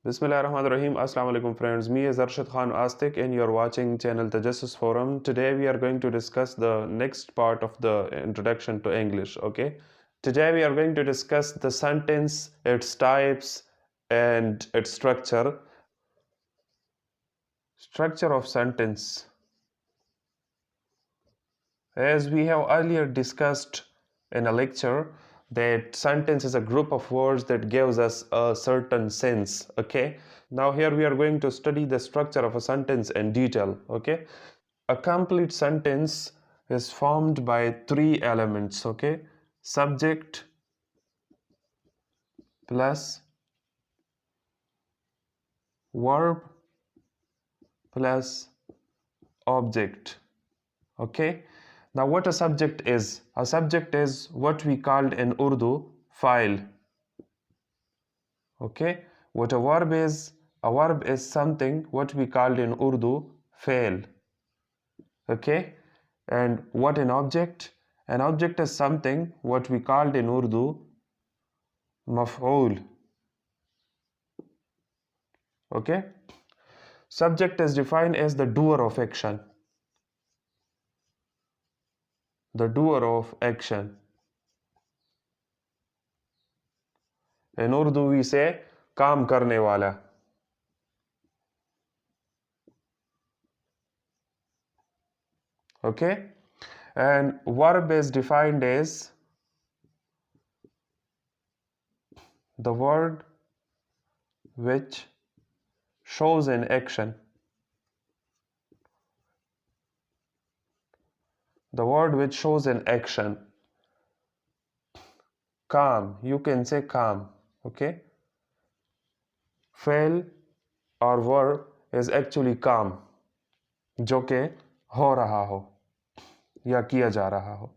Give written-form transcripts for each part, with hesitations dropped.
Bismillahirrahmanirrahim. Assalamu alaikum friends. Me is Arshad Khan Aastik and you are watching channel Tajassusforum. Today we are going to discuss the next part of the introduction to English. Okay. Today we are going to discuss the sentence, its types and its structure. Structure of sentence. As we have earlier discussed in a lecture, that sentence is a group of words that gives us a certain sense. Okay, now here we are going to study the structure of a sentence in detail. Okay, a complete sentence is formed by three elements. Okay, subject plus verb plus object. Okay, now what a subject is? A subject is what we called in Urdu file. Okay, what a verb is? A verb is something what we called in Urdu fail. Okay, and what an object? An object is something what we called in Urdu maf'ool. Okay, subject is defined as the doer of action. The doer of action. In Urdu we say काम करने वाला. Okay, and verb is defined as the word which shows an action. The word which shows an action. Calm, you can say calm. Okay, fail or verb is actually calm, जो कि हो रहा हो या किया जा रहा हो.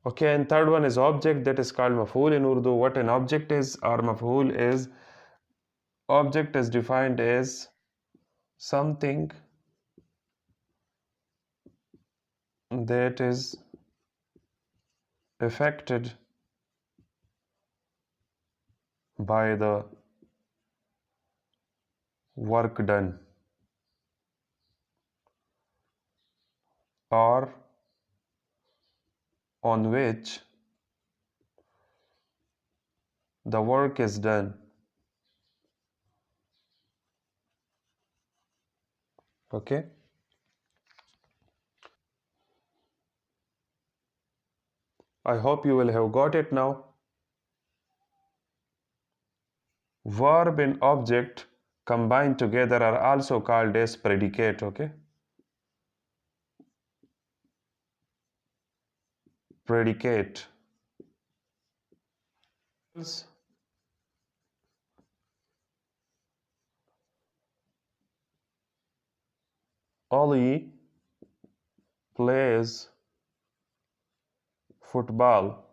Okay, and third one is object, that is called maf'ool in Urdu. What an object is or maf'ool is, object is defined as something that is affected by the work done or on which the work is done. Okay, I hope you will have got it now. Verb and object combined together are also called as predicate. Okay, predicate. Ali plays football.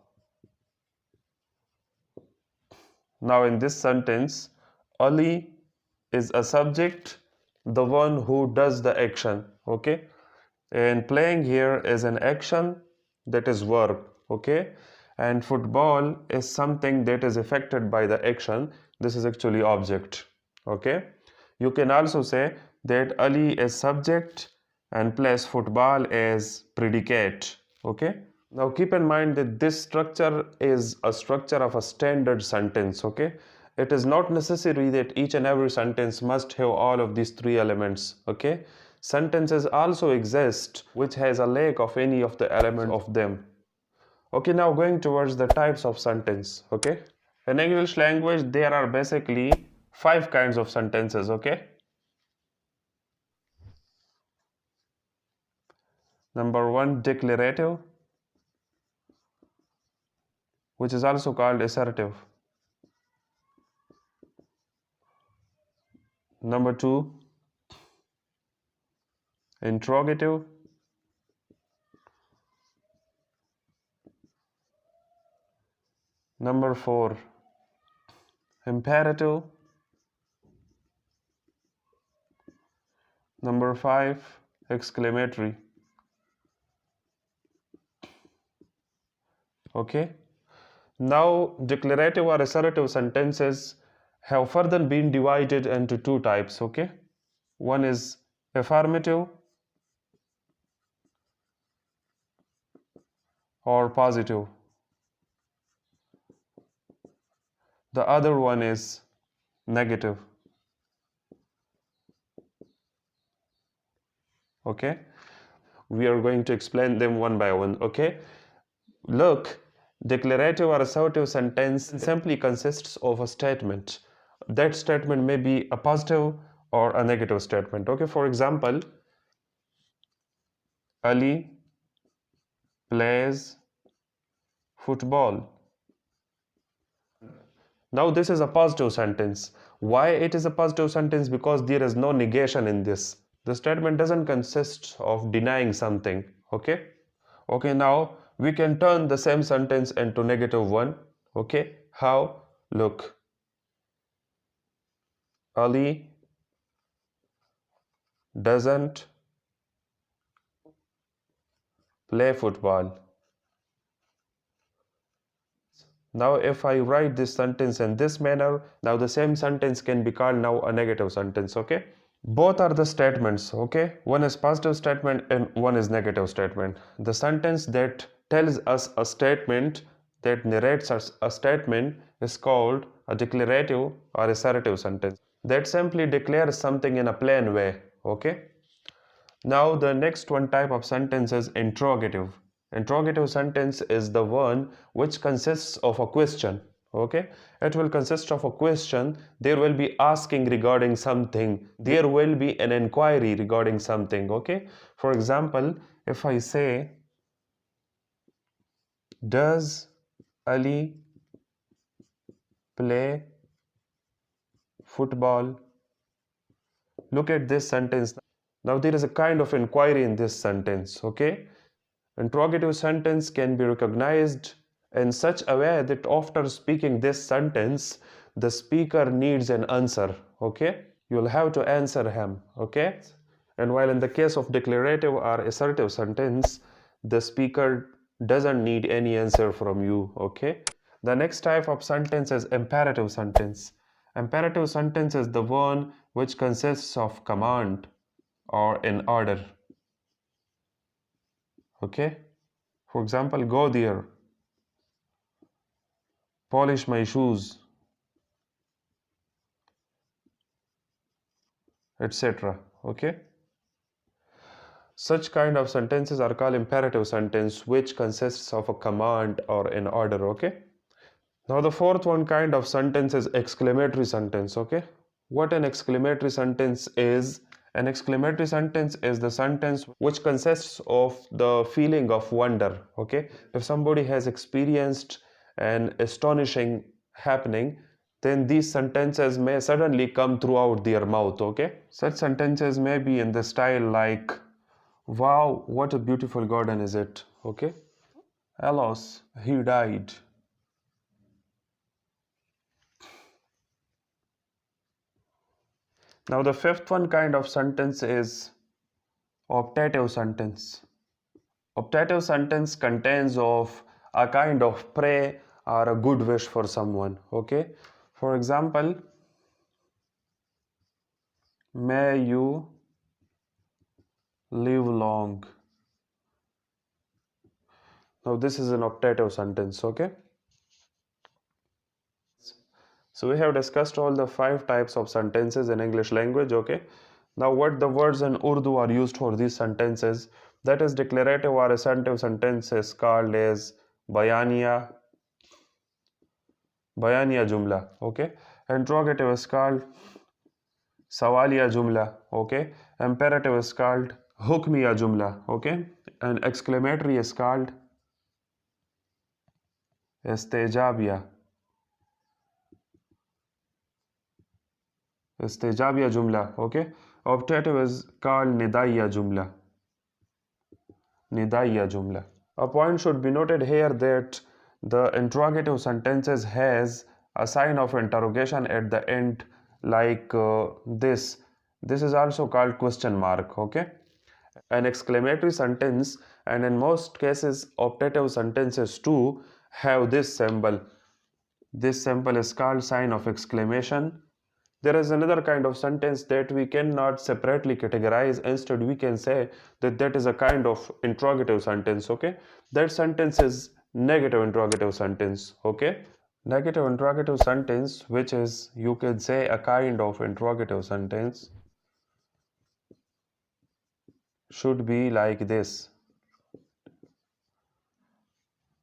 Now in this sentence, Ali is a subject, the one who does the action. Okay, and playing here is an action, that is verb. Okay, and football is something that is affected by the action, this is actually object. Okay, you can also say that Ali is subject and plays football as predicate. Okay, now keep in mind that this structure is a structure of a standard sentence. Okay, it is not necessary that each and every sentence must have all of these three elements. Okay, sentences also exist which has a lack of any of the elements of them. Okay, now going towards the types of sentence. Okay, in English language there are basically 5 kinds of sentences. Okay, number 1, declarative, which is also called assertive. Number 2, interrogative. Number 4, imperative. Number 5, exclamatory. Okay, Now, declarative or assertive sentences have further been divided into two types, okay? One is affirmative or positive. The other one is negative, okay? We are going to explain them one by one, okay? Look, declarative or assertive sentence simply consists of a statement. That statement may be a positive or a negative statement, okay? For example, Ali plays football. Now this is a positive sentence. Why it is a positive sentence? Because there is no negation in this. The statement doesn't consist of denying something, okay? Okay, now we can turn the same sentence into negative one, okay? How? Look, Ali doesn't play football. Now if I write this sentence in this manner, now the same sentence can be called now a negative sentence, okay? Both are the statements, okay? One is positive statement and one is negative statement. The sentence that tells us a statement, that narrates us a statement, is called a declarative or assertive sentence. That simply declares something in a plain way, okay? Now the next one type of sentence is interrogative. Interrogative sentence is the one which consists of a question, okay? It will consist of a question. There will be asking regarding something. There will be an inquiry regarding something, okay? For example, if I say, does Ali play football? Look at this sentence. Now there is a kind of inquiry in this sentence, okay? Interrogative sentence can be recognized in such a way that after speaking this sentence, the speaker needs an answer, okay? You'll have to answer him, okay? And while in the case of declarative or assertive sentence, the speaker doesn't need any answer from you, okay? The next type of sentence is imperative sentence. Imperative sentence is the one which consists of command or an order, okay? For example, go there, polish my shoes, etc. Okay? Such kind of sentences are called imperative sentence, which consists of a command or an order, okay? Now the fourth one kind of sentence is exclamatory sentence, okay? What an exclamatory sentence is? An exclamatory sentence is the sentence which consists of the feeling of wonder, okay? If somebody has experienced an astonishing happening, then these sentences may suddenly come throughout their mouth, okay? Such sentences may be in the style like, wow, what a beautiful garden is it, okay? Alas, he died. Now the fifth one kind of sentence is optative sentence. Optative sentence contains of a kind of prayer or a good wish for someone, okay? For example, may you live long. Now this is an optative sentence, okay? So we have discussed all the 5 types of sentences in English language, okay? Now what the words in Urdu are used for these sentences, that is declarative or assertive sentences called as bayaniya jumla, okay? Interrogative is called sawaliya jumla, okay? Imperative is called hukmiya jumla, okay? And exclamatory is called istijabiya jumla, okay? Optative is called nidaiya jumla. A point should be noted here that the interrogative sentences has a sign of interrogation at the end, like this. This is also called question mark, okay? An exclamatory sentence, and in most cases optative sentences too, have this symbol. This symbol is called sign of exclamation. There is another kind of sentence that we cannot separately categorize. Instead, we can say that that is a kind of interrogative sentence, okay? That sentence is negative interrogative sentence, okay? Negative interrogative sentence, which is, you can say, a kind of interrogative sentence, should be like this.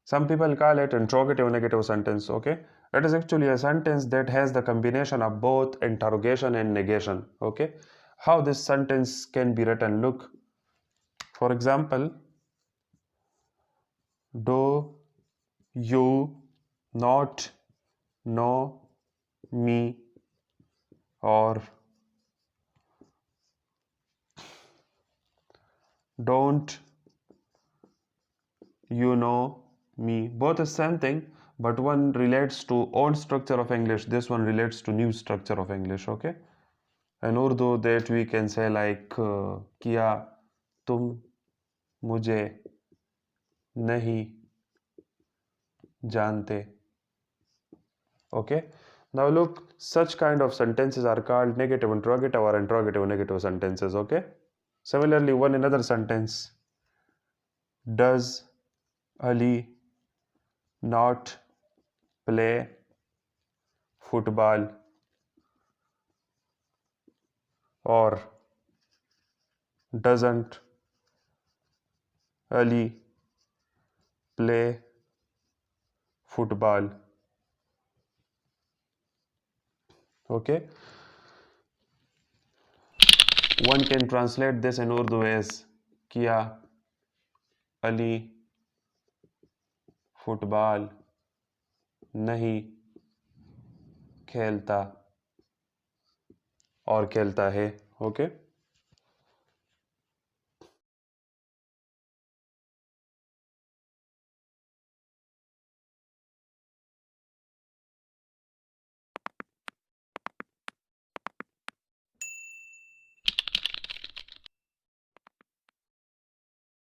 Some people call it interrogative negative sentence, okay? It is actually a sentence that has the combination of both interrogation and negation, okay? How this sentence can be written, look. For example, do you not know me, or don't you know me? Both is same thing, but one relates to old structure of English, this one relates to new structure of English, okay? In Urdu, that we can say like क्या तुम मुझे नहीं जानते, okay? Now look, such kind of sentences are called negative interrogative or interrogative negative sentences, okay? Similarly, one another sentence, does Ali not play football, or doesn't Ali play football, okay? One can translate this in Urdu as क्या Ali football नहीं खेलता और खेलता है, okay?